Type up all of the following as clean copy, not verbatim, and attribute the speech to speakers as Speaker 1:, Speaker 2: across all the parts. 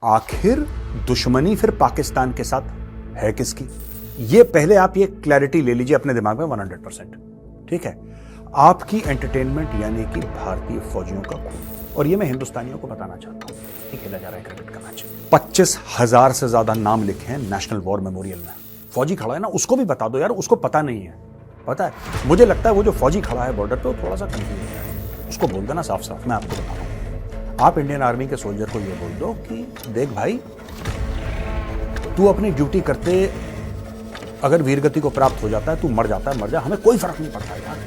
Speaker 1: आखिर दुश्मनी फिर पाकिस्तान के साथ है किसकी? ये पहले आप ये क्लैरिटी ले लीजिए अपने दिमाग में 100%। ठीक है, आपकी एंटरटेनमेंट यानी कि भारतीय फौजियों का खून। और ये मैं हिंदुस्तानियों को बताना चाहता हूं, ये खेला जा रहा है क्रिकेट का मैच। 25,000 से ज्यादा नाम लिखे हैं नेशनल वॉर मेमोरियल में। फौजी खड़ा है ना, उसको भी बता दो यार, उसको पता नहीं है। पता है, मुझे लगता है वो जो फौजी खड़ा है बॉर्डर पे वो थोड़ा सा कंफ्यूज है। उसको बोल देना साफ साफ, मैं आपको बताऊं। आप इंडियन आर्मी के सोल्जर को ये बोल दो कि देख भाई, तू अपनी ड्यूटी करते अगर वीरगति को प्राप्त हो जाता है, तू मर जाता है, मर जा, हमें कोई फर्क नहीं पड़ता यार।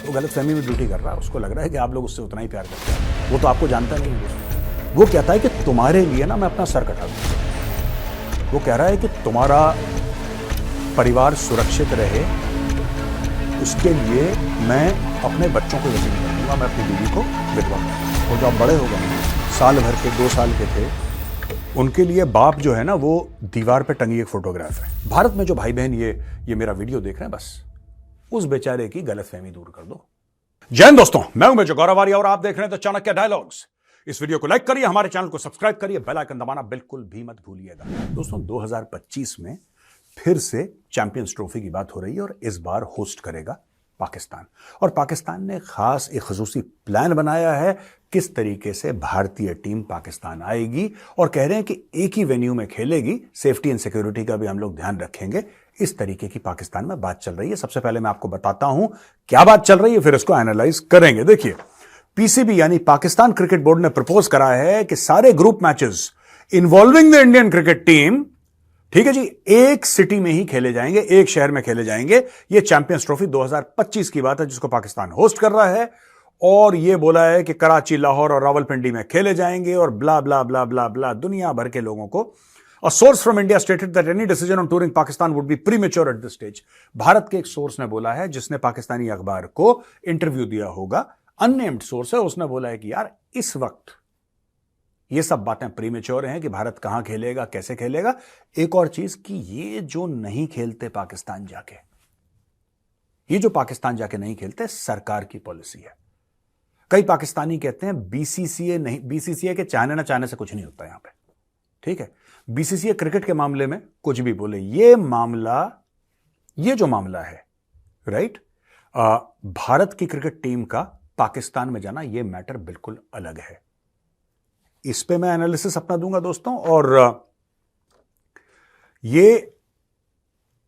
Speaker 1: वो गलतफहमी में ड्यूटी कर रहा है, उसको लग रहा है कि आप लोग उससे उतना ही प्यार करते हैं। वो तो आपको जानता नहीं है। वो कहता है कि तुम्हारे लिए ना मैं अपना सर कटा दूं। वो कह रहा है कि तुम्हारा परिवार सुरक्षित रहे, उसके लिए मैं अपने बच्चों को यकीन कर दूंगा, मैं अपनी बीवी को विधवा कर दूंगा। वो जब बड़े हो गए, साल भर के 2 साल के थे, उनके लिए बाप जो है ना वो दीवार पे टंगी एक फोटोग्राफ है। भारत में जो भाई बहन ये मेरा वीडियो देख रहे हैं, बस उस बेचारे की गलतफहमी दूर कर दो। जय हिंद दोस्तों, मैं हूं मेजर गौरव आर्य और आप देख रहे हैं द चाणक्य डायलॉग्स। इस वीडियो को लाइक करिए, हमारे चैनल को सब्सक्राइब करिए, बेल आइकन दबाना बिल्कुल भी मत भूलिएगा। दोस्तों, 2025 में फिर से चैंपियंस ट्रॉफी की बात हो रही है और इस बार होस्ट करेगा पाकिस्तान। और पाकिस्तान ने खास एक खसूसी प्लान बनाया है किस तरीके से भारतीय टीम पाकिस्तान आएगी, और कह रहे हैं कि एक ही वेन्यू में खेलेगी, सेफ्टी एंड सिक्योरिटी का भी हम लोग ध्यान रखेंगे। इस तरीके की पाकिस्तान में बात चल रही है। सबसे पहले मैं आपको बताता हूं क्या बात चल रही है, फिर इसको एनालाइज करेंगे। देखिए, पीसीबी यानी पाकिस्तान क्रिकेट बोर्ड ने प्रपोज करा है कि सारे group matches involving the Indian cricket team, ठीक है जी, एक सिटी में ही खेले जाएंगे, एक शहर में खेले जाएंगे। ये चैंपियंस ट्रॉफी 2025 की बात है जिसको पाकिस्तान होस्ट कर रहा है। और ये बोला है कि कराची, लाहौर और रावलपिंडी में खेले जाएंगे और ब्ला ब्ला ब्ला ब्ला ब्ला, दुनिया भर के लोगों को। A source from India stated that any decision on touring Pakistan would be premature at this stage. Bharat के एक सोर्स ने बोला है, जिसने पाकिस्तानी अखबार को इंटरव्यू दिया होगा, अननेम्ड सोर्स है, उसने बोला है कि यार इस वक्त ये सब बातें प्रीमेच्योर हैं कि भारत कहां खेलेगा, कैसे खेलेगा। एक और चीज कि ये जो नहीं खेलते पाकिस्तान जाके, ये जो पाकिस्तान जाके नहीं खेलते, सरकार की पॉलिसी है। कई पाकिस्तानी कहते हैं बीसीसीए नहीं, बीसीसीए के चाहने ना चाहने से कुछ नहीं होता यहां पे। ठीक है, बीसीसीए क्रिकेट के मामले में कुछ भी बोले, ये जो मामला है, राइट, भारत की क्रिकेट टीम का पाकिस्तान में जाना, ये मैटर बिल्कुल अलग है। इस पे मैं एनालिसिस अपना दूंगा दोस्तों। और ये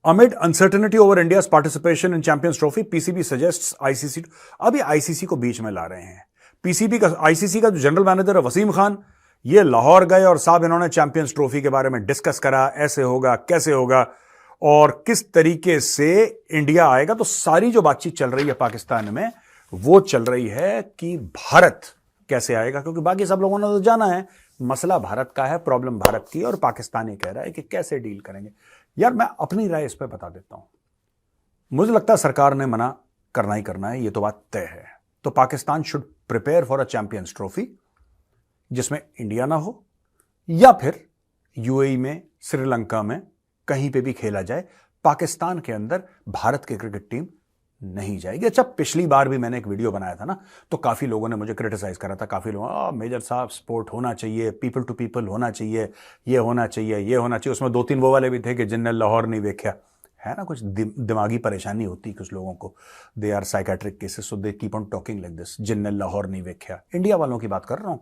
Speaker 1: amid uncertainty over India's participation in champions trophy, PCB suggests ICC. अभी आईसीसी को बीच में ला रहे हैं। आईसीसी का जो जनरल मैनेजर है वसीम खान, ये लाहौर गए और साहब इन्होंने चैंपियंस ट्रॉफी के बारे में डिस्कस करा, ऐसे होगा, कैसे होगा और किस तरीके से इंडिया आएगा। तो सारी जो बातचीत चल रही है पाकिस्तान में, वो चल रही है कि भारत कैसे आएगा, क्योंकि बाकी सब लोगों ने तो जाना है मसला भारत का है, प्रॉब्लम भारत की, और पाकिस्तान ये कह रहा है कि कैसे डील करेंगे। यार मैं अपनी राय इस पे बता देता हूं। मुझे लगता है सरकार ने मना करना ही करना है, ये तो बात तय है। तो Pakistan should prepare for a champions trophy जिसमें इंडिया ना हो, या फिर यूएई में, श्रीलंका में, कहीं पे भी खेला जाए। पाकिस्तान के अंदर भारत की क्रिकेट टीम नहीं जाएगी। अच्छा, पिछली बार भी मैंने एक वीडियो बनाया था ना, तो काफी लोगों ने मुझे क्रिटिसाइज करा था। काफी लोगों, मेजर साहब स्पोर्ट होना चाहिए, पीपल टू पीपल होना चाहिए, ये होना चाहिए, ये होना चाहिए। उसमें 2-3 वो वाले भी थे कि जिन्हें लाहौर नहीं देखा है ना, कुछ दिमागी परेशानी होती कुछ लोगों को, they are psychiatric cases, so they keep on talking like this, जिन्हें लाहौर नहीं देखा। इंडिया वालों की बात कर रहा हूं,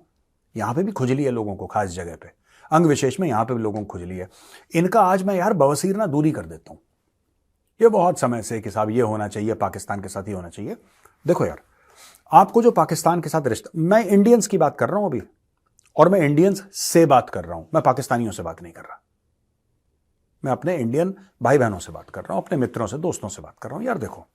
Speaker 1: यहां पे भी खुजली है लोगों को, खास जगह पे, अंग विशेष में यहां पे भी लोगों को खुजली है। इनका आज मैं यार बवासीर ना दूरी कर देता हूं। ये बहुत समय से कि साहब ये होना चाहिए, पाकिस्तान के साथ ही होना चाहिए। देखो यार, आपको जो पाकिस्तान के साथ रिश्ता, मैं इंडियंस की बात कर रहा हूं अभी, और मैं इंडियंस से बात कर रहा हूं, मैं पाकिस्तानियों से बात नहीं कर रहा। मैं अपने इंडियन भाई बहनों से बात कर रहा हूं, अपने मित्रों से, दोस्तों से बात कर रहा हूं। यार देखो,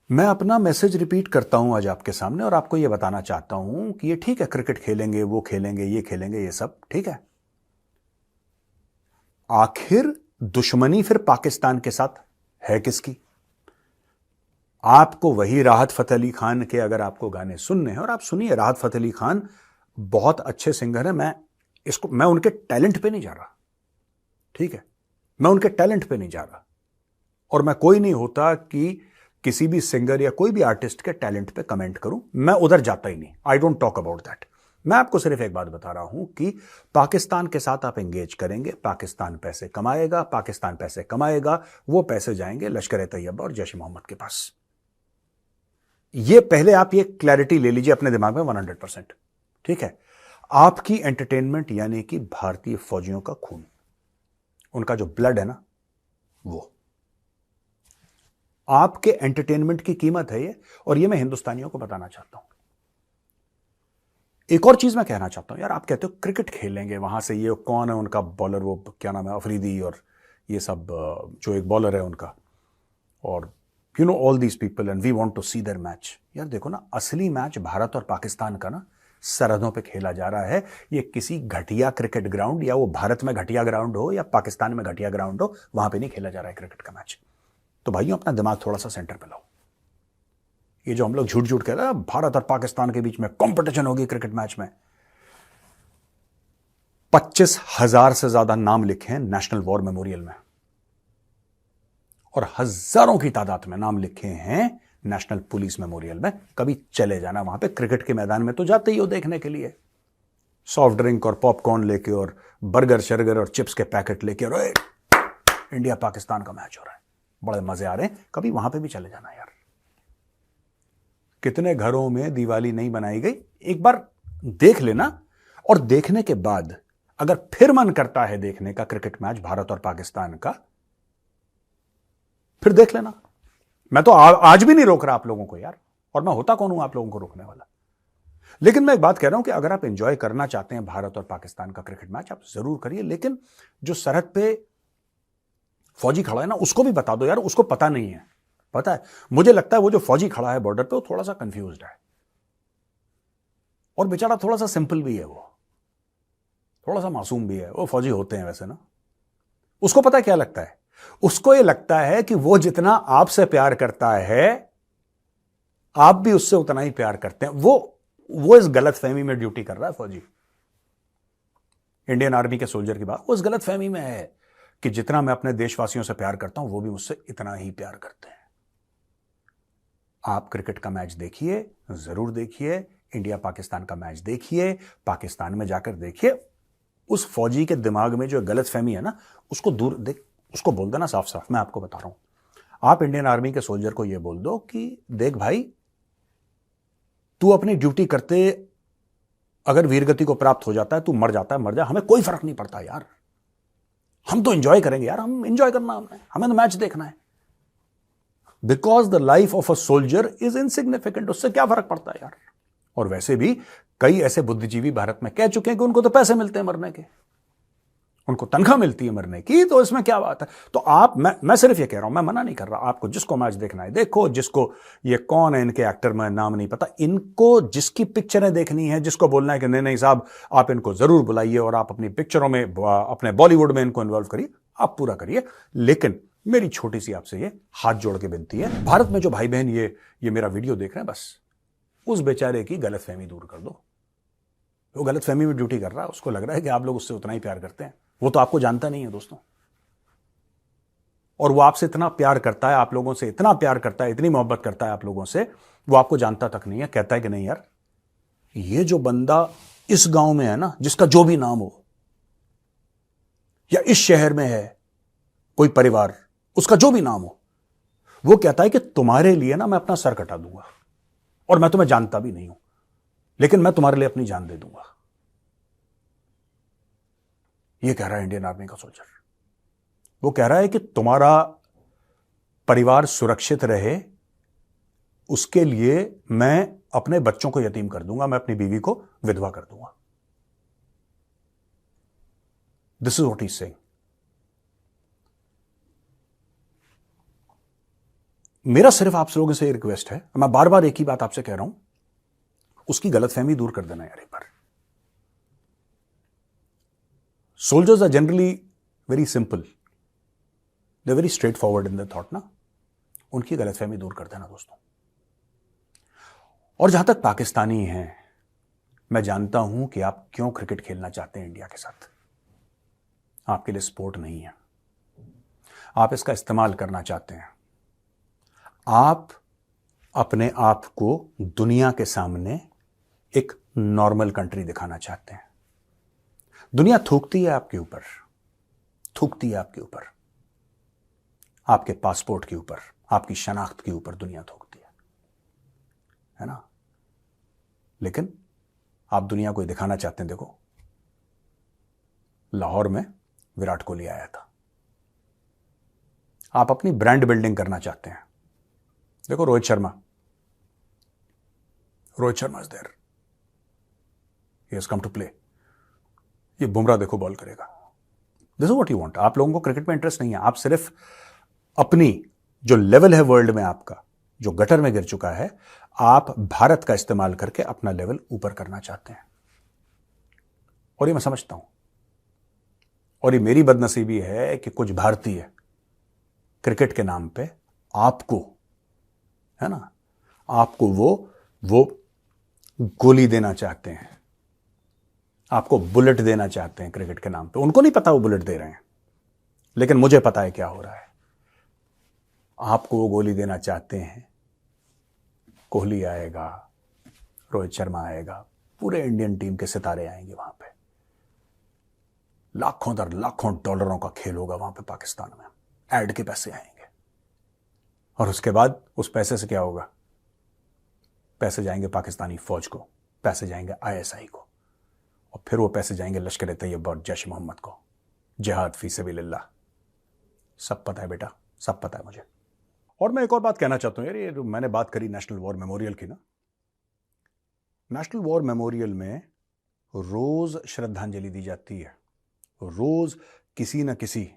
Speaker 1: मैं अपना मैसेज रिपीट करता हूं आज आपके सामने, और आपको यह बताना चाहता हूं कि ये ठीक है, क्रिकेट खेलेंगे, वो खेलेंगे, ये खेलेंगे, ये सब ठीक है। आखिर दुश्मनी फिर पाकिस्तान के साथ है किसकी? आपको वही राहत फतेह अली खान के अगर आपको गाने सुनने हैं, और आप सुनिए, राहत फतेह अली खान बहुत अच्छे सिंगर हैं। मैं उनके टैलेंट पे नहीं जा रहा, ठीक है, मैं उनके टैलेंट पे नहीं जा रहा। और मैं कोई नहीं होता कि किसी भी सिंगर या कोई भी आर्टिस्ट के टैलेंट पे कमेंट करूं, मैं उधर जाता ही नहीं। I don't talk about that. मैं आपको सिर्फ एक बात बता रहा हूं कि पाकिस्तान के साथ आप एंगेज करेंगे, पाकिस्तान पैसे कमाएगा, पाकिस्तान पैसे कमाएगा, वो पैसे जाएंगे लश्कर तैयबा और जैश मोहम्मद के पास। ये पहले आप ये क्लैरिटी ले लीजिए अपने दिमाग में 100%। ठीक है, आपकी एंटरटेनमेंट यानी कि भारतीय फौजियों का खून, उनका जो ब्लड है ना, वो आपके एंटरटेनमेंट की कीमत है ये, और ये मैं हिंदुस्तानियों को बताना चाहता हूं। एक और चीज मैं कहना चाहता हूं यार, आप कहते हो क्रिकेट खेलेंगे, वहां से ये कौन है उनका बॉलर, वो क्या नाम है, अफरीदी और ये सब जो एक बॉलर है उनका, और you know all these people and we want to see their match. यार देखो ना, असली मैच भारत और पाकिस्तान का ना सरहदों पे खेला जा रहा है। ये किसी घटिया क्रिकेट ग्राउंड, या वो भारत में घटिया ग्राउंड हो या पाकिस्तान में घटिया ग्राउंड हो, वहां पे नहीं खेला जा रहा है क्रिकेट का मैच। तो भाइयों अपना दिमाग थोड़ा सा सेंटर पे लाओ। ये जो हम लोग झूठ झूठ कह रहे हैं भारत और पाकिस्तान के बीच में कंपटीशन होगी क्रिकेट मैच में, 25,000 से ज्यादा नाम लिखे हैं नेशनल वॉर मेमोरियल में, और हजारों की तादाद में नाम लिखे हैं नेशनल पुलिस मेमोरियल में। कभी चले जाना वहां पे, क्रिकेट के मैदान में तो जाते ही हो देखने के लिए, सॉफ्ट ड्रिंक और पॉपकॉर्न लेके और बर्गर शर्गर और चिप्स के पैकेट लेके, और इंडिया पाकिस्तान का मैच हो रहा है, बड़े मजे आ रहे हैं, कभी वहां पे भी चले जाना यार। कितने घरों में दिवाली नहीं बनाई गई, एक बार देख लेना, और देखने के बाद अगर फिर मन करता है देखने का क्रिकेट मैच भारत और पाकिस्तान का, फिर देख लेना। मैं तो आज भी नहीं रोक रहा आप लोगों को यार, और मैं होता कौन हूं आप लोगों को रोकने वाला। लेकिन मैं एक बात कह रहा हूं कि अगर आप एंजॉय करना चाहते हैं भारत और पाकिस्तान का क्रिकेट मैच, आप जरूर करिए, लेकिन जो सरहद पे फौजी खड़ा है ना, उसको भी बता दो यार, उसको पता नहीं है। पता है, मुझे लगता है वो जो फौजी खड़ा है बॉर्डर पे, वो थोड़ा सा कंफ्यूज्ड है, और बेचारा थोड़ा सा सिंपल भी है, वो थोड़ा सा मासूम भी है। वो फौजी होते हैं वैसे ना, उसको पता है क्या लगता है, उसको ये लगता है कि वो जितना आपसे प्यार करता है, आप भी उससे उतना ही प्यार करते हैं। वो इस गलत फहमी में ड्यूटी कर रहा है फौजी, इंडियन आर्मी के सोल्जर की बात, वो इस गलत फहमी में है कि जितना मैं अपने देशवासियों से प्यार करता हूं, वो भी मुझसे इतना ही प्यार करते हैं। आप क्रिकेट का मैच देखिए, जरूर देखिए, इंडिया पाकिस्तान का मैच देखिए, पाकिस्तान में जाकर देखिए, उस फौजी के दिमाग में जो गलत फहमी है ना, उसको दूर देख, उसको बोल देना साफ साफ। मैं आपको बता रहा हूं, आप इंडियन आर्मी के सोल्जर को यह बोल दो कि देख भाई, तू अपनी ड्यूटी करते अगर वीरगति को प्राप्त हो जाता है, तू मर जाता है, मर जा, हमें कोई फर्क नहीं पड़ता यार, हम तो एंजॉय करेंगे यार, हम एंजॉय करना, हमें तो मैच देखना है। Because the life of a soldier is insignificant, उससे क्या फर्क पड़ता है यार। और वैसे भी कई ऐसे बुद्धिजीवी भारत में कह चुके हैं कि उनको तो पैसे मिलते हैं मरने के, उनको तनख्वाह मिलती है मरने की, तो इसमें क्या बात है। तो आप, मैं सिर्फ ये कह रहा हूं, मैं मना नहीं कर रहा, आपको जिसको मैच देखना है देखो, जिसको ये कौन है इनके एक्टर में नाम नहीं पता, इनको जिसकी पिक्चरें देखनी है, जिसको बोलना है कि नहीं नहीं साहब आप इनको जरूर बुलाइए और आप अपनी पिक्चरों में, अपने बॉलीवुड में इनको इन्वॉल्व करिए, आप पूरा करिए। लेकिन मेरी छोटी सी आपसे ये हाथ जोड़ के विनती है, भारत में जो भाई बहन ये मेरा वीडियो देख रहे हैं, बस उस बेचारे की गलतफहमी दूर कर दो। वो गलतफहमी में ड्यूटी कर रहा है, उसको लग रहा है कि आप लोग उससे उतना ही प्यार करते हैं, वो तो आपको जानता नहीं है दोस्तों। और वो आपसे इतना प्यार करता है, आप लोगों से इतना प्यार करता है, इतनी मोहब्बत करता है आप लोगों से, वो आपको जानता तक नहीं है। कहता है कि नहीं यार, ये जो बंदा इस गांव में है ना, जिसका जो भी नाम हो, या इस शहर में है कोई परिवार, उसका जो भी नाम हो, वो कहता है कि तुम्हारे लिए ना मैं अपना सर कटा दूंगा, और मैं तुम्हें जानता भी नहीं हूं, लेकिन मैं तुम्हारे लिए अपनी जान दे दूंगा। ये कह रहा है इंडियन आर्मी का सोल्जर। वो कह रहा है कि तुम्हारा परिवार सुरक्षित रहे, उसके लिए मैं अपने बच्चों को यतीम कर दूंगा, मैं अपनी बीवी को विधवा कर दूंगा। This is what he is saying. मेरा सिर्फ आप लोगों से रिक्वेस्ट है, मैं बार बार एक ही बात आपसे कह रहा हूं, उसकी गलतफहमी दूर कर देना यार एक बार। Soldiers are generally very simple, they very straightforward in the thought ना, उनकी गलतफहमी दूर कर देना दोस्तों। और जहां तक पाकिस्तानी हैं, मैं जानता हूं कि आप क्यों क्रिकेट खेलना चाहते हैं इंडिया के साथ। आपके लिए स्पोर्ट नहीं है, आप इसका इस्तेमाल करना चाहते हैं। आप अपने आप को दुनिया के सामने एक नॉर्मल कंट्री दिखाना चाहते हैं। दुनिया थूकती है आपके ऊपर, थूकती है आपके ऊपर, आपके पासपोर्ट के ऊपर, आपकी शनाख्त के ऊपर दुनिया थूकती है ना। लेकिन आप दुनिया को दिखाना चाहते हैं, देखो लाहौर में विराट कोहली आया था। आप अपनी ब्रांड बिल्डिंग करना चाहते हैं, देखो Rohit Sharma is there, he has come to play. ये बुमराह देखो बॉल करेगा। This is what you want. आप लोगों को क्रिकेट में इंटरेस्ट नहीं है, आप सिर्फ अपनी जो लेवल है वर्ल्ड में, आपका जो गटर में गिर चुका है, आप भारत का इस्तेमाल करके अपना लेवल ऊपर करना चाहते हैं। और ये मैं समझता हूं, और ये मेरी बदनसीबी है कि कुछ भारतीय क्रिकेट के नाम पे आपको, है ना, आपको वो गोली देना चाहते हैं, आपको बुलेट देना चाहते हैं क्रिकेट के नाम पे। उनको नहीं पता वो बुलेट दे रहे हैं, लेकिन मुझे पता है क्या हो रहा है। आपको वो गोली देना चाहते हैं। कोहली आएगा, रोहित शर्मा आएगा, पूरे इंडियन टीम के सितारे आएंगे वहां पे, लाखों दर लाखों डॉलरों का खेल होगा वहां पे पाकिस्तान में, एड के पैसे आएंगे। और उसके बाद उस पैसे से क्या होगा? पैसे जाएंगे पाकिस्तानी फौज को, पैसे जाएंगे आईएसआई को, और फिर वो पैसे जाएंगे लश्कर तैयबा और जैश मोहम्मद को, जिहाद फी सबिलिल्लाह। सब पता है बेटा, सब पता है मुझे। और मैं एक और बात कहना चाहता हूं यार, ये मैंने बात करी नेशनल वॉर मेमोरियल की ना, नेशनल वॉर मेमोरियल में रोज श्रद्धांजलि दी जाती है। रोज किसी न किसी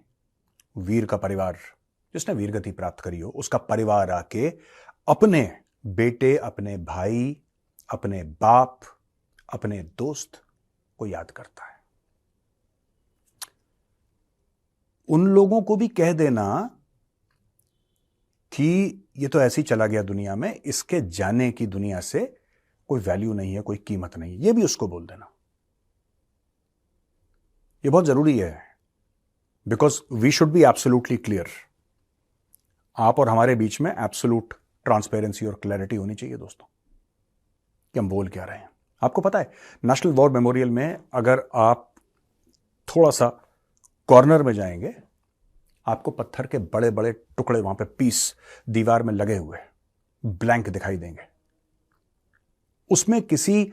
Speaker 1: वीर का परिवार, जिसने वीरगति प्राप्त करी हो, उसका परिवार आके अपने बेटे, अपने भाई, अपने बाप, अपने दोस्त को याद करता है। उन लोगों को भी कह देना कि ये तो ऐसे ही चला गया दुनिया में, इसके जाने की दुनिया से कोई वैल्यू नहीं है, कोई कीमत नहीं है, ये भी उसको बोल देना। ये बहुत जरूरी है, because we should be absolutely clear. आप और हमारे बीच में एब्सोल्यूट ट्रांसपेरेंसी और क्लैरिटी होनी चाहिए दोस्तों, कि हम बोल क्या रहे हैं। आपको पता है नेशनल वॉर मेमोरियल में अगर आप थोड़ा सा कॉर्नर में जाएंगे, आपको पत्थर के बड़े बड़े टुकड़े वहां पे पीस दीवार में लगे हुए ब्लैंक दिखाई देंगे। उसमें किसी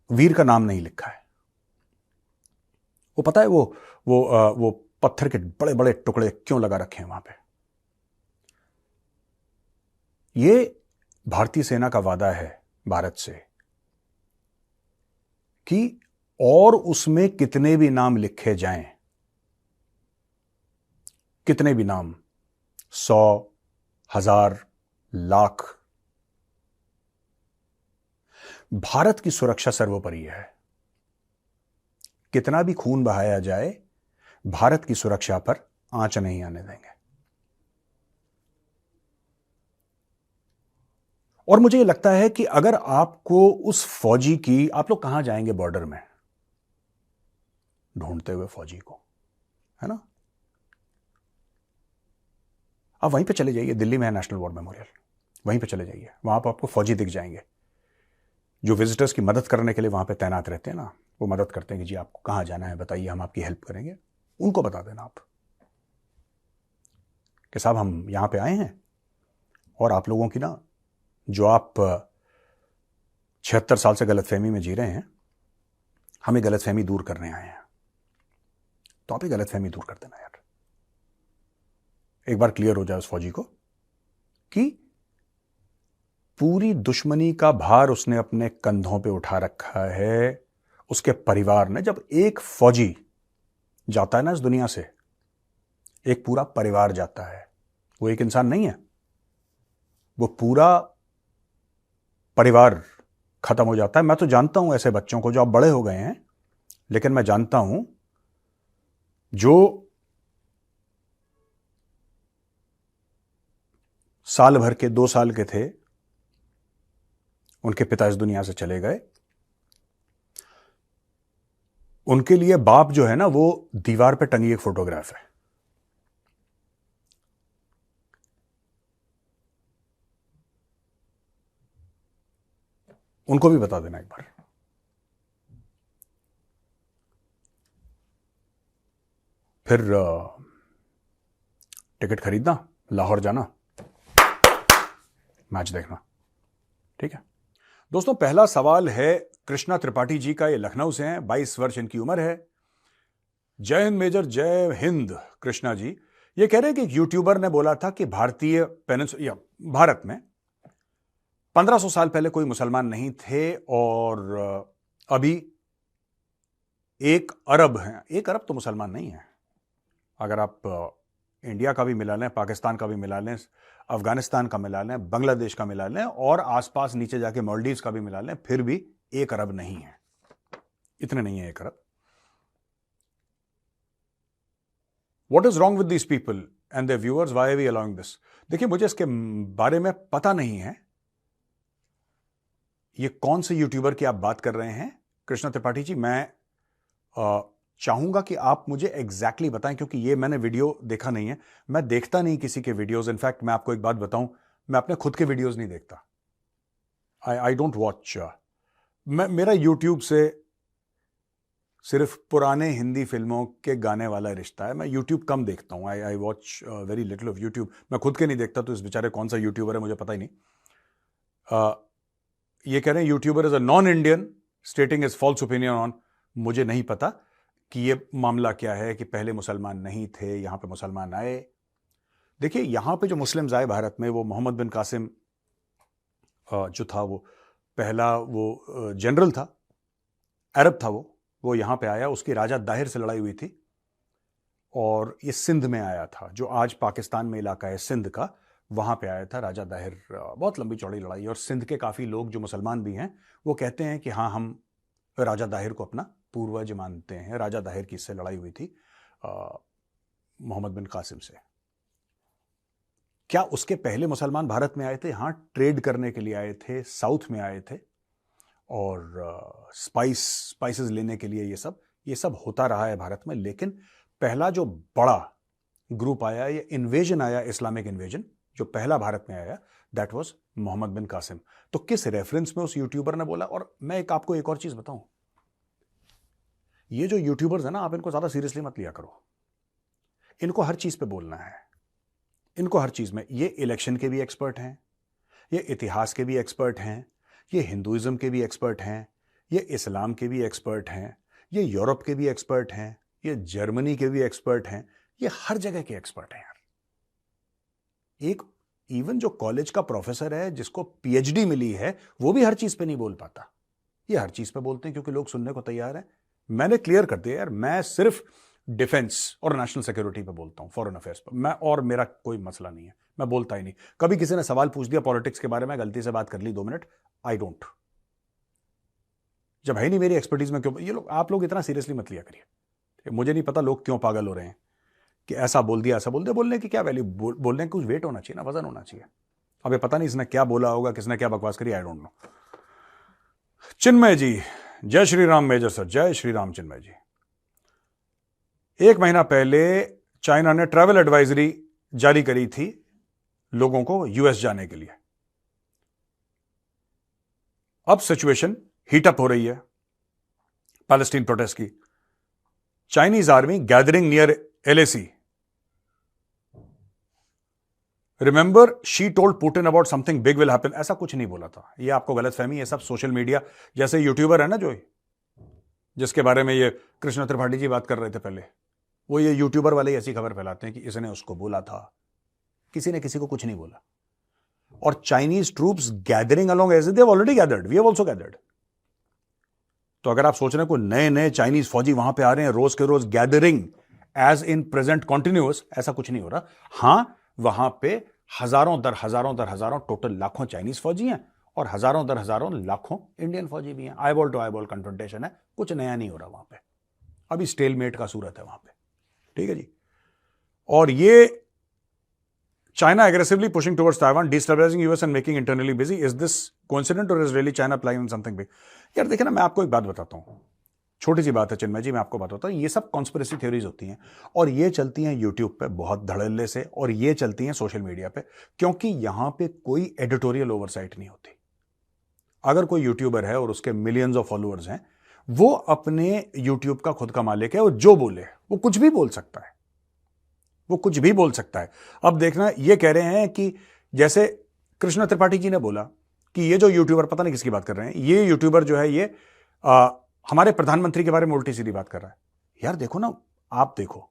Speaker 1: वीर का नाम नहीं लिखा है। वो पता है वो पत्थर के बड़े बड़े टुकड़े क्यों लगा रखे हैं वहां पे? ये भारतीय सेना का वादा है भारत से कि और उसमें कितने भी नाम लिखे जाएं, कितने भी नाम, 100, 1000, लाख, भारत की सुरक्षा सर्वोपरि है। कितना भी खून बहाया जाए, भारत की सुरक्षा पर आंच नहीं आने देंगे। और मुझे यह लगता है कि अगर आपको उस फौजी की, आप लोग कहां जाएंगे बॉर्डर में ढूंढते हुए फौजी को, है ना? आप वहीं पे चले जाइए, दिल्ली में है नेशनल वॉर मेमोरियल, वहीं पे चले जाइए, वहां पर आपको फौजी दिख जाएंगे जो विजिटर्स की मदद करने के लिए वहां पे तैनात रहते हैं ना। वो मदद करते हैं कि जी आपको कहां जाना है बताइए, हम आपकी हेल्प करेंगे। उनको बता देना आप कि साहब हम यहां पे आए हैं और आप लोगों की ना, जो आप 76 साल से गलतफहमी में जी रहे हैं, हमें गलतफहमी दूर करने आए हैं। तो आप ये गलतफहमी दूर कर देना यार, एक बार क्लियर हो जाए उस फौजी को कि पूरी दुश्मनी का भार उसने अपने कंधों पे उठा रखा है। उसके परिवार ने, जब एक फौजी जाता है ना इस दुनिया से, एक पूरा परिवार जाता है। वो एक इंसान नहीं है, वो पूरा परिवार खत्म हो जाता है। मैं तो जानता हूं ऐसे बच्चों को जो अब बड़े हो गए हैं, लेकिन मैं जानता हूं जो साल भर के, 2 साल के थे, उनके पिता इस दुनिया से चले गए। उनके लिए बाप जो है ना, वो दीवार पे टंगी एक फोटोग्राफ है। उनको भी बता देना एक बार फिर टिकट खरीदना, लाहौर जाना, मैच देखना। ठीक है दोस्तों, पहला सवाल है कृष्णा त्रिपाठी जी का। ये लखनऊ से हैं, 22 वर्ष इनकी उम्र है। जय हिंद मेजर, जय हिंद कृष्णा जी। ये कह रहे हैं कि एक यूट्यूबर ने बोला था कि भारतीय पेनिनसुला, भारत में 1500 साल पहले कोई मुसलमान नहीं थे और अभी 1 अरब हैं। 1 अरब तो मुसलमान नहीं है। अगर आप इंडिया का भी मिला लें, पाकिस्तान का भी मिला लें, अफगानिस्तान का मिला लें, बांग्लादेश का मिला लें और आसपास नीचे जाके मालदीव्स का भी मिला लें, फिर भी 1 अरब नहीं है। इतने नहीं है 1 अरब। What is wrong with these people and their viewers? Why are we allowing this? देखिए, मुझे इसके बारे में पता नहीं है। ये कौन से यूट्यूबर की आप बात कर रहे हैं कृष्णा त्रिपाठी जी? मैं चाहूंगा कि आप मुझे एग्जैक्टली बताएं, क्योंकि ये मैंने वीडियो देखा नहीं है। मैं देखता नहीं किसी के वीडियोस। इनफैक्ट मैं आपको एक बात बताऊं, मैं अपने खुद के वीडियोस नहीं देखता। I don't watch. मेरा यूट्यूब से सिर्फ पुराने हिंदी फिल्मों के गाने वाला रिश्ता है। मैं यूट्यूब कम देखता हूं। I watch very little of YouTube. मैं खुद के नहीं देखता, तो इस बेचारे कौन सा यूट्यूबर है मुझे पता ही नहीं। ये कह रहे हैं YouTuber is a non Indian stating is false opinion on. मुझे नहीं पता कि ये मामला क्या है कि पहले मुसलमान नहीं थे, यहां पे मुसलमान आए। देखिए, यहां पे जो मुस्लिम्स आए भारत में, वो मोहम्मद बिन कासिम जो था, वो पहला वो जनरल था, अरब था। वो यहां पे आया, उसकी राजा दाहिर से लड़ाई हुई थी और ये सिंध में आया था, जो आज पाकिस्तान में इलाका है सिंध का, वहां पे आया था राजा दाहिर। बहुत लंबी चौड़ी लड़ाई। और सिंध के काफी लोग जो मुसलमान भी हैं, वो कहते हैं कि हाँ, हम राजा दाहिर को अपना पूर्वज मानते हैं। राजा दाहिर की इससे लड़ाई हुई थी मोहम्मद बिन कासिम से। क्या उसके पहले मुसलमान भारत में आए थे? हाँ, ट्रेड करने के लिए आए थे, साउथ में आए थे और स्पाइसेस लेने के लिए। ये सब होता रहा है भारत में। लेकिन पहला जो बड़ा ग्रुप आया, ये इन्वेजन आया, इस्लामिक इन्वेजन, जो पहला भारत में आया, दैट वाज मोहम्मद बिन कासिम। तो किस रेफरेंस में उस यूट्यूबर ने बोला? और मैं आपको एक और चीज बताऊं, ये जो यूट्यूबर्स है ना, आप इनको ज्यादा सीरियसली मत लिया करो। इनको हर चीज पे बोलना है, इनको हर चीज में। ये इलेक्शन के भी एक्सपर्ट हैं, ये इतिहास के भी एक्सपर्ट हैं, ये हिंदुइज्म के भी एक्सपर्ट हैं, ये इस्लाम के भी एक्सपर्ट हैं, ये यूरोप के भी एक्सपर्ट हैं, ये जर्मनी के भी एक्सपर्ट हैं, ये हर जगह के एक्सपर्ट हैं यार। एक इवन जो कॉलेज का प्रोफेसर है, जिसको पीएचडी मिली है, वो भी हर चीज पे नहीं बोल पाता। ये हर चीज पे बोलते हैं क्योंकि लोग सुनने को तैयार हैं। मैंने क्लियर कर दिया यार, मैं सिर्फ डिफेंस और नेशनल सिक्योरिटी पे बोलता हूं, फॉरेन अफेयर्स पर। मैं और मेरा कोई मसला नहीं है, मैं बोलता ही नहीं। कभी किसी ने सवाल पूछ दिया पॉलिटिक्स के बारे में, गलती से बात कर ली 2 मिनट, आई डोंट। जब है नहीं मेरी एक्सपर्टीज में, क्यों ये लोग, आप लोग इतना सीरियसली मत लिया करिए। मुझे नहीं पता लोग क्यों पागल हो रहे हैं कि ऐसा बोल दिया, ऐसा बोल दिया। बोलने की क्या वैल्यू? बोलने की कुछ वेट होना चाहिए ना, वजन होना चाहिए। अब ये पता नहीं इसने क्या बोला होगा, किसने क्या बकवास करी, आई डोंट नो। चिन्मय जी, जय श्री राम मेजर सर। जय श्री राम चिन्मय जी। 1 महीना पहले चाइना ने ट्रैवल एडवाइजरी जारी करी थी लोगों को यूएस जाने के लिए। अब सिचुएशन हीटअप हो रही है पैलेस्टीन प्रोटेस्ट की। Chinese army gathering near LAC। Remember she told Putin about something big will happen. ऐसा कुछ नहीं बोला था, ये आपको गलतफहमी है। सब सोशल मीडिया, जैसे यूट्यूबर है ना जो, जिसके बारे में ये कृष्णा त्रिपाठी जी बात कर रहे थे पहले, वो ये यूट्यूबर वाले ऐसी खबर फैलाते हैं कि इसने उसको बोला था। किसी ने किसी को कुछ नहीं बोला। और Chinese troops gathering along as they have already gathered, we have also gathered. तो अगर आप सोच रहे हैं कोई नए नए चाइनीज फौजी वहां पे आ रहे हैं रोज के रोज gathering as in present continuous, ऐसा कुछ नहीं हो रहा। हां, वहां पे हजारों दर हजारों टोटल लाखों चाइनीज फौजी हैं और हजारों दर हजारों लाखों इंडियन फौजी भी हैं। आईबॉल टू आईबॉल कन्फ्रंटेशन है, कुछ नया नहीं हो रहा वहां पे। अभी स्टेलमेट का सूरत है वहां पे, ठीक है जी। और ये China aggressively pushing towards Taiwan, destabilizing US and making internally busy. Is this coincident or is really China planning something big? यार देखिए ना, मैं आपको एक बात बताता हूं, छोटी सी बात है चिन्मय जी, मैं आपको बताता हूं। ये सब कॉन्स्पिरेसी थ्योरीज होती हैं और ये चलती हैं यूट्यूब पे बहुत धड़ल्ले से, और ये चलती हैं सोशल मीडिया पे, क्योंकि यहां पे कोई एडिटोरियल ओवरसाइट नहीं होती। अगर कोई यूट्यूबर है और उसके मिलियंस ऑफ फॉलोअर्स हैं, वो अपने यूट्यूब का खुद का मालिक है और जो बोले वो कुछ भी बोल सकता है। वो कुछ भी बोल सकता है। अब देखना, ये कह रहे हैं कि जैसे कृष्णा त्रिपाठी जी ने बोला कि ये जो यूट्यूबर, पता नहीं किसकी बात कर रहे हैं, ये यूट्यूबर जो है ये हमारे प्रधानमंत्री के बारे में उल्टी सीधी बात कर रहा है। यार देखो ना, आप देखो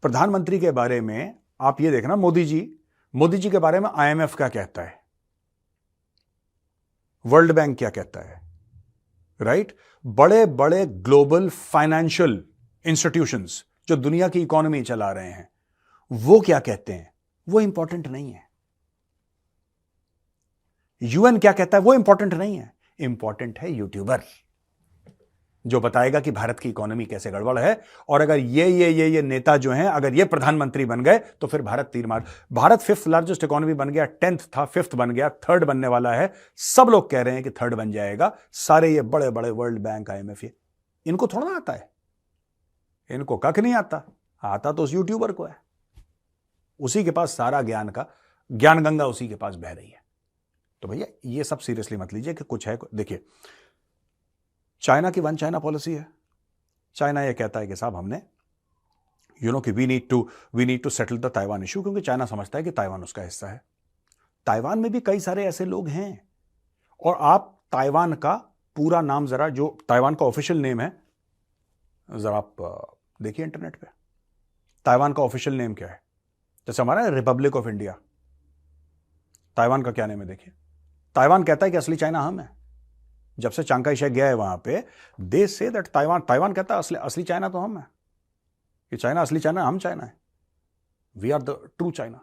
Speaker 1: प्रधानमंत्री के बारे में, आप ये देखना मोदी जी के बारे में IMF क्या कहता है, वर्ल्ड बैंक क्या कहता है, राइट? बड़े बड़े ग्लोबल फाइनेंशियल इंस्टीट्यूशंस जो दुनिया की इकोनॉमी चला रहे हैं, वो क्या कहते हैं, वो इंपॉर्टेंट नहीं है। UN क्या कहता है, वो इंपॉर्टेंट नहीं है। इंपॉर्टेंट है यूट्यूबर जो बताएगा कि भारत की इकोनॉमी कैसे गड़बड़ है। और अगर ये नेता जो हैं, अगर ये प्रधानमंत्री बन गए तो फिर भारत तीर मार। भारत 5th लार्जेस्ट इकोनॉमी बन गया, 10th था, 5th बन गया, 3rd बनने वाला है। सब लोग कह रहे हैं कि 3rd बन जाएगा। सारे ये बड़े बड़े वर्ल्ड बैंक, IMF, ये इनको थोड़ा आता है, इनको कख नहीं आता। आता तो उस यूट्यूबर को है, उसी के पास सारा ज्ञान गंगा उसी के पास बह रही है। तो भैया ये सब सीरियसली मत लीजिए कि कुछ है। देखिए, चाइना की 1 चाइना पॉलिसी है। चाइना ये कहता है कि साहब हमने कि we need to settle the Taiwan issue, क्योंकि चाइना समझता है कि ताइवान उसका हिस्सा है। ताइवान में भी कई सारे ऐसे लोग हैं। और आप ताइवान का पूरा नाम जरा, जो ताइवान का ऑफिशियल नेम है, जरा आप देखिए इंटरनेट पे, ताइवान का ऑफिशियल नेम क्या है। जैसे हमारा रिपब्लिक ऑफ इंडिया, ताइवान का क्या नेम है देखिए। ताइवान कहता है कि असली चाइना हम है। जब से चांग काई शेक गया है वहां पे, दे से दैट ताइवान कहता है असली चाइना तो हम है, कि चाइना असली चाइना, हम चाइना है, we are the true China.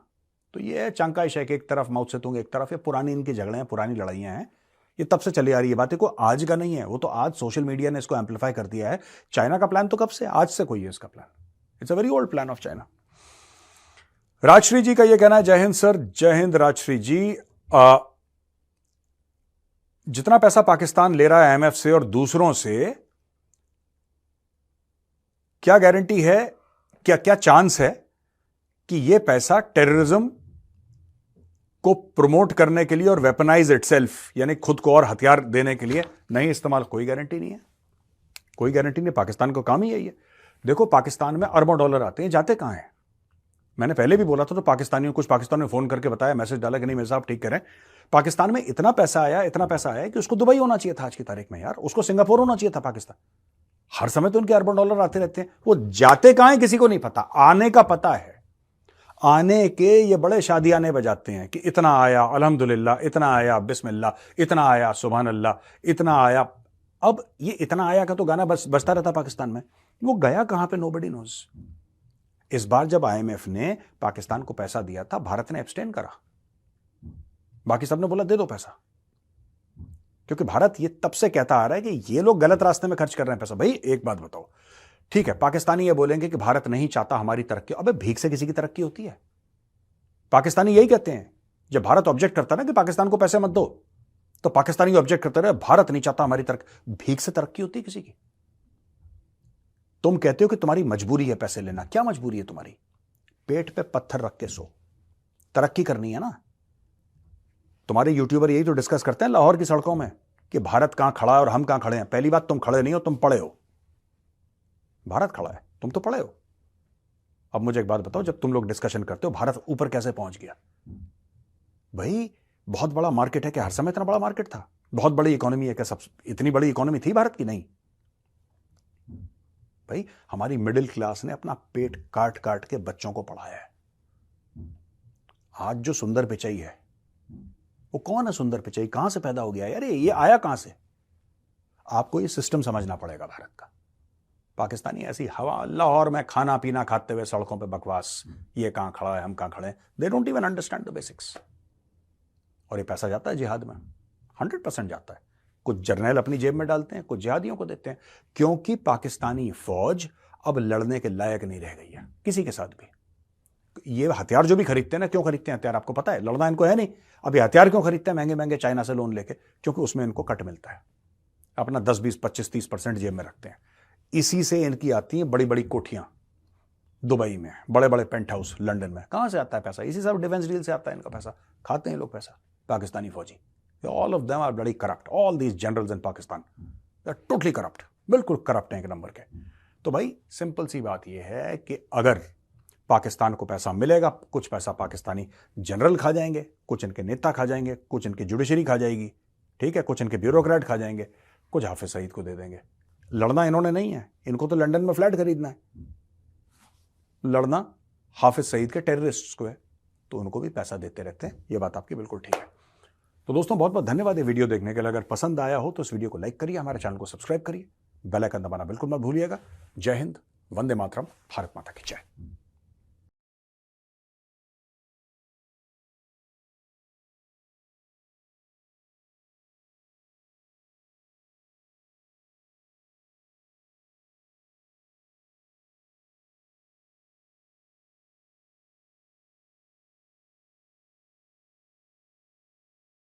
Speaker 1: तो ये चांग काई शेक एक तरफ, माओ त्से-तुंग एक तरफ, ये पुरानी इनके झगड़े हैं, पुरानी लड़ाइयां हैं, ये तब से चली आ रही है। बातें को आज का नहीं है, वो तो आज सोशल मीडिया ने इसको एम्पलीफाई कर दिया है। चाइना का प्लान तो कब से, आज से कोई है इसका plan. It's a very old plan of China. Rajshree ji का ये कहना है, जय हिंद सर। जय हिंद राजश्री जी। जितना पैसा पाकिस्तान ले रहा है IMF से और दूसरों से, क्या गारंटी है, क्या चांस है कि यह पैसा टेररिज्म को प्रमोट करने के लिए और वेपनाइज इटसेल्फ, यानी खुद को और हथियार देने के लिए नहीं इस्तेमाल? कोई गारंटी नहीं है, कोई गारंटी नहीं। पाकिस्तान को काम ही यही है। देखो, पाकिस्तान में अरबों डॉलर आते हैं, जाते कहां हैं? मैंने पहले भी बोला था, तो कुछ पाकिस्तानियों ने फोन करके बताया, मैसेज डाला कि नहीं मेरे साहब ठीक करें, पाकिस्तान में इतना पैसा आया कि उसको दुबई होना चाहिए था आज की तारीख में। यार उसको सिंगापुर होना चाहिए था पाकिस्तान। हर समय तो उनके अरबों डॉलर आते रहते हैं, वो जाते कहां हैं किसी को नहीं पता। आने का पता है, आने के ये बड़े शादियाने बजाते हैं कि इतना आया अल्हम्दुलिल्लाह, इतना आया बिस्मिल्लाह, इतना आया सुभान अल्लाह, इतना आया। अब ये इतना आया का तो गाना बजता रहता पाकिस्तान में, वो गया कहां पे नोबडी नोज। इस बार जब IMF ने पाकिस्तान को पैसा दिया था, भारत ने एब्सटेन करा, बाकी सबने बोला दे दो पैसा, क्योंकि भारत ये तब से कहता आ रहा है कि ये लोग गलत रास्ते में खर्च कर रहे हैं पैसा। भाई एक बात बताओ, ठीक है पाकिस्तानी ये बोलेंगे कि भारत नहीं चाहता हमारी तरक्की, अबे भीख से किसी की तरक्की होती है? पाकिस्तानी यही कहते हैं। जब भारत ऑब्जेक्ट करता है ना कि पाकिस्तान को पैसे मत दो, तो पाकिस्तानी ऑब्जेक्ट करते रहे भारत नहीं चाहता हमारी तरक्की। भीख से तरक्की होती है किसी की? तुम कहते हो कि तुम्हारी मजबूरी है पैसे लेना। क्या मजबूरी है तुम्हारी? पेट पे पत्थर रख के सो, तरक्की करनी है ना। तुम्हारे यूट्यूबर यही तो डिस्कस करते हैं लाहौर की सड़कों में कि भारत कहां खड़ा है और हम कहां खड़े हैं। पहली बात, तुम खड़े नहीं हो, तुम पड़े हो। भारत खड़ा है, तुम तो पड़े हो। अब मुझे एक बात बताओ, जब तुम लोग डिस्कशन करते हो भारत ऊपर कैसे पहुंच गया? भाई बहुत बड़ा मार्केट है, क्या हर समय इतना बड़ा मार्केट था? बहुत बड़ी इकोनॉमी है, क्या सब इतनी बड़ी इकोनॉमी थी भारत की? नहीं भाई, हमारी मिडिल क्लास ने अपना पेट काट काट के बच्चों को पढ़ाया है। आज जो सुंदर पिचाई है, वो कौन है सुंदर पिचाई? कहां से पैदा हो गया यार? ये आया कहां से? आपको ये सिस्टम समझना पड़ेगा भारत का। पाकिस्तानी ऐसी हवा, लाहौर में खाना पीना खाते हुए सड़कों पे बकवास, ये कहां खड़ा है, हम कहां खड़े हैं। They don't even understand the basics. और ये पैसा जाता है जिहाद में, 100% जाता है। कुछ जर्नैल अपनी जेब में डालते हैं, कुछ जिहादियों को देते हैं, क्योंकि पाकिस्तानी फौज अब लड़ने के लायक नहीं रह गई है किसी के साथ भी। ये हथियार जो भी खरीदते हैं ना, क्यों खरीदते हैं हथियार? आपको पता है? लड़ना इनको है नहीं। अभी हथियार क्यों खरीदते हैं महंगे महंगे चाइना से लोन लेके? क्योंकि उसमें इनको कट मिलता है, अपना 10, 20, 25, 30% जेब में रखते हैं। इसी से इनकी आती हैं बड़ी बड़ी कोठियां दुबई में, बड़े बड़े पेंट हाउस लंदन में। कहां से आता है पैसा? इसी सब डिफेंस डील से आता है इनका पैसा। खाते हैं लोग पैसा, पाकिस्तानी फौजी। All of them are bloody corrupt. All these generals in Pakistan they are totally corrupt, बिल्कुल करप्ट हैं एक नंबर के। तो भाई सिंपल सी बात यह है कि अगर पाकिस्तान को पैसा मिलेगा, कुछ पैसा पाकिस्तानी जनरल खा जाएंगे, कुछ इनके नेता खा जाएंगे, कुछ इनकी जुडिशरी खा जाएगी, ठीक है, कुछ इनके ब्यूरोक्रेट खा जाएंगे, कुछ हाफिज सईद को दे देंगे। लड़ना इन्होंने नहीं है, इनको तो लंदन में फ्लैट खरीदना है। लड़ना हाफिज सईद के टेररिस्ट्स को है, तो उनको भी पैसा देते रहते हैं। ये बात आपकी बिल्कुल ठीक है। तो दोस्तों बहुत बहुत धन्यवाद ये वीडियो देखने के लिए। अगर पसंद आया हो तो इस वीडियो को लाइक करिए, हमारे चैनल को सब्सक्राइब करिए, बेल आइकन दबाना बिल्कुल मत भूलिएगा। जय हिंद, वंदे मातरम, भारत माता की जय।